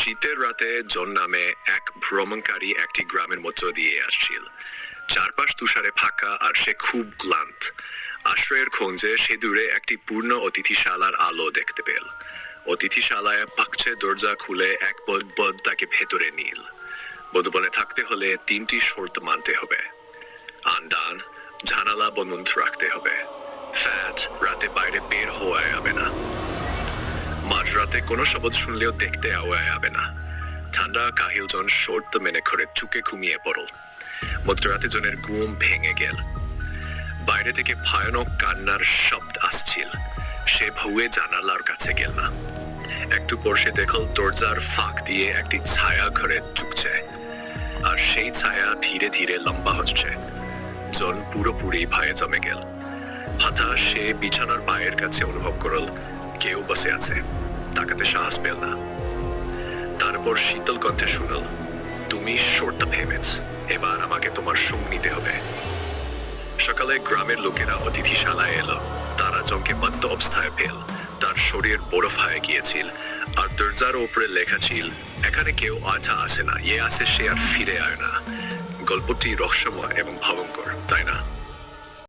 শীতের রাতে জন নামে এক ভ্রমণকারী একটি গ্রামের মধ্য দিয়ে আসছিল। চারপাশ তুষারে ফাঁকা আর সে খুব ক্লান্ত। আশ্রয়ের খোঁজে সে দূরে একটি পূর্ণ অতিথিশালার আলো দেখতে পেল। অতিথিশালায় পাকছে দরজা খুলে এক বদ তাকে ভেতরে নিল। বধুবনে থাকতে হলে 3টি শর্ত মানতে হবে। আন্দান, জানালা বন্ধ রাখতে হবে। ফ্যাট, রাতে বাইরে বের হওয়া যাবে না। মাঝরাতে কোনো শব্দ শুনলেও দেখতে আওয়া যাবে না। ঠান্ডা কাহিল জন শর্ত মেনে করে চুকে ঘুমিয়ে পড়ল। মধ্যরাতে জনের ঘুম ভেঙে গেল। বাইরে থেকে ভয়ানক কান্নার শব্দ আসছিল। সে ভুয়ে জানালার কাছে গেল না। একটু পর সে দেখল দরজার ফাঁক দিয়ে একটি ছায়া ঘরে ঢুকছে, আর সেই ছায়া ধীরে ধীরে লম্বা হচ্ছে। জন পুরোপুরি ভয়ে জমে গেল। হঠাৎ সে বিছানার পায়ের কাছে অনুভব করল কেউ বসে আছে। তাকাতে সাহস পেল না। তারপর শীতল কণ্ঠে শুনল, তুমি শর্ত ভেঙেছ, এবার আমাকে তোমার সঙ্গ নিতে হবে। সকালে গ্রামের লোকেরা অতিথিশালায় এলো। তারা জনকে মত্ত অবস্থায় পেল। তার শরীর বরফ হয়ে গিয়েছিল, আর দরজার উপরে লেখা ছিল, এখানে কেউ আঠা আসে না, ইয়ে আসে সে আর ফিরে আয় না। গল্পটি রহস্যময় এবং ভয়ঙ্কর, তাই না?